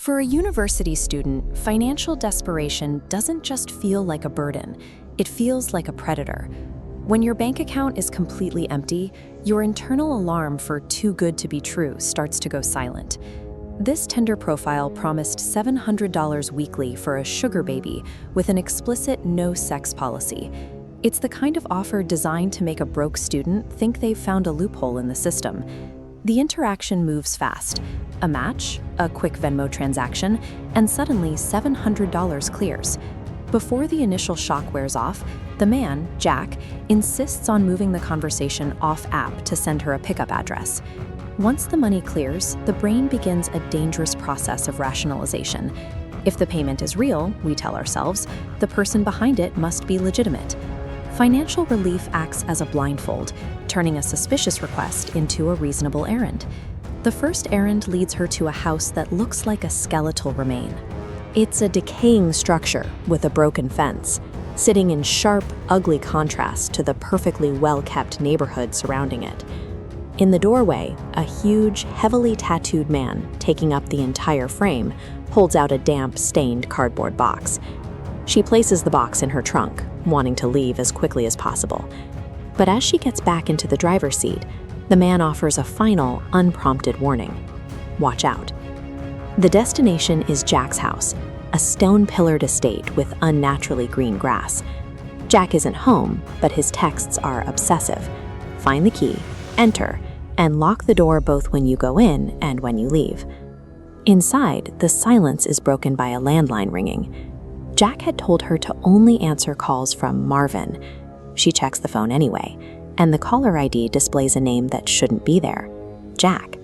For a university student, financial desperation doesn't just feel like a burden, it feels like a predator. When your bank account is completely empty, your internal alarm for too good to be true starts to go silent. This Tinder profile promised $700 weekly for a sugar baby with an explicit no-sex policy. It's the kind of offer designed to make a broke student think they've found a loophole in the system. The interaction moves fast. A match, a quick Venmo transaction, and suddenly $700 clears. Before the initial shock wears off, the man, Jack, insists on moving the conversation off-app to send her a pickup address. Once the money clears, the brain begins a dangerous process of rationalization. If the payment is real, we tell ourselves, the person behind it must be legitimate. Financial relief acts as a blindfold, turning a suspicious request into a reasonable errand. The first errand leads her to a house that looks like a skeletal remain. It's a decaying structure with a broken fence, sitting in sharp, ugly contrast to the perfectly well-kept neighborhood surrounding it. In the doorway, a huge, heavily tattooed man, taking up the entire frame, holds out a damp, stained cardboard box. She places the box in her trunk, wanting to leave as quickly as possible. But as she gets back into the driver's seat, the man offers a final, unprompted warning. Watch out. The destination is Jack's house, a stone-pillared estate with unnaturally green grass. Jack isn't home, but his texts are obsessive. Find the key, enter, and lock the door both when you go in and when you leave. Inside, the silence is broken by a landline ringing. Jack had told her to only answer calls from Marvin. She checks the phone anyway, and the caller ID displays a name that shouldn't be there, Jack.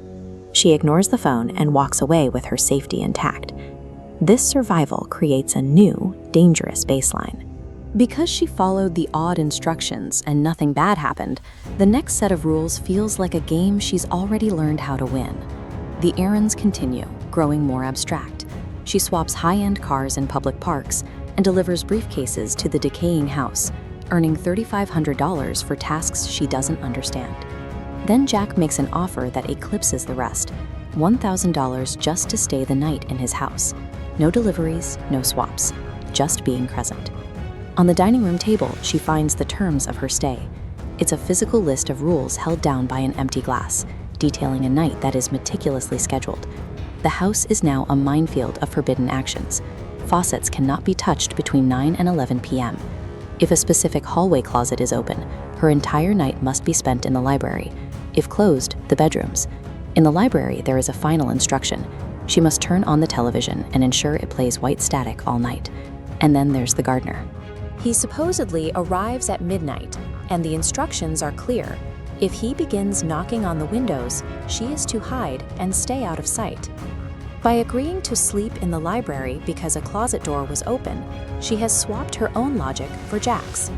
She ignores the phone and walks away with her safety intact. This survival creates a new, dangerous baseline. Because she followed the odd instructions and nothing bad happened, the next set of rules feels like a game she's already learned how to win. The errands continue, growing more abstract. She swaps high-end cars in public parks and delivers briefcases to the decaying house, earning $3,500 for tasks she doesn't understand. Then Jack makes an offer that eclipses the rest, $1,000 just to stay the night in his house. No deliveries, no swaps, just being present. On the dining room table, she finds the terms of her stay. It's a physical list of rules held down by an empty glass, detailing a night that is meticulously scheduled. The house is now a minefield of forbidden actions. Faucets cannot be touched between 9 and 11 p.m. If a specific hallway closet is open, her entire night must be spent in the library. If closed, the bedrooms. In the library, there is a final instruction. She must turn on the television and ensure it plays white static all night. And then there's the gardener. He supposedly arrives at midnight, and the instructions are clear. If he begins knocking on the windows, she is to hide and stay out of sight. By agreeing to sleep in the library because a closet door was open, she has swapped her own logic for Jack's.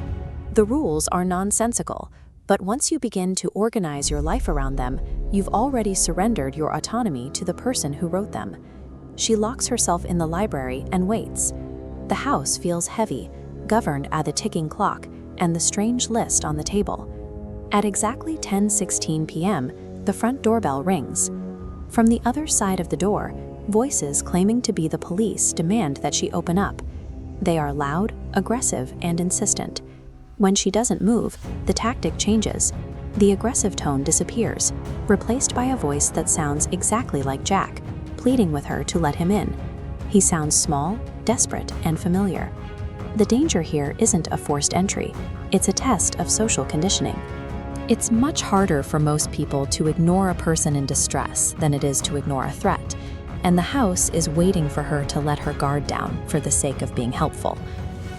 The rules are nonsensical, but once you begin to organize your life around them, you've already surrendered your autonomy to the person who wrote them. She locks herself in the library and waits. The house feels heavy, governed by the ticking clock and the strange list on the table. At exactly 10:16 p.m., the front doorbell rings. From the other side of the door, voices claiming to be the police demand that she open up. They are loud, aggressive, and insistent. When she doesn't move, the tactic changes. The aggressive tone disappears, replaced by a voice that sounds exactly like Jack, pleading with her to let him in. He sounds small, desperate, and familiar. The danger here isn't a forced entry, it's a test of social conditioning. It's much harder for most people to ignore a person in distress than it is to ignore a threat, and the house is waiting for her to let her guard down for the sake of being helpful.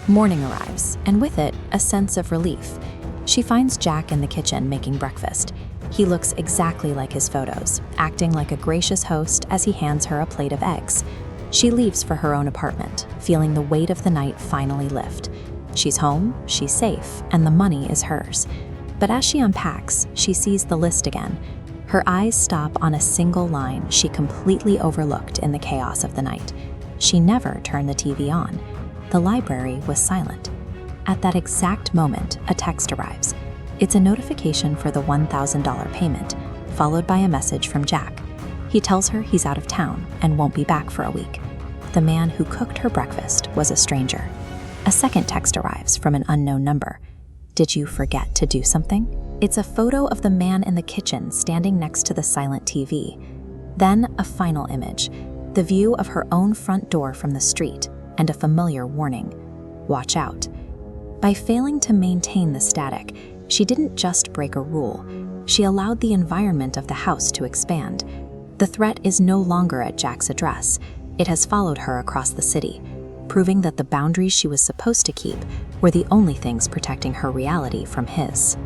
Morning arrives, and with it, a sense of relief. She finds Jack in the kitchen making breakfast. He looks exactly like his photos, acting like a gracious host as he hands her a plate of eggs. She leaves for her own apartment, feeling the weight of the night finally lift. She's home, she's safe, and the money is hers. But as she unpacks, she sees the list again. Her eyes stop on a single line she completely overlooked in the chaos of the night. She never turned the TV on. The library was silent. At that exact moment, a text arrives. It's a notification for the $1,000 payment, followed by a message from Jack. He tells her he's out of town and won't be back for a week. The man who cooked her breakfast was a stranger. A second text arrives from an unknown number. Did you forget to do something? It's a photo of the man in the kitchen standing next to the silent TV. Then a final image, the view of her own front door from the street, and a familiar warning: watch out. By failing to maintain the static, she didn't just break a rule, she allowed the environment of the house to expand. The threat is no longer at Jack's address. It has followed her across the city, proving that the boundaries she was supposed to keep were the only things protecting her reality from his.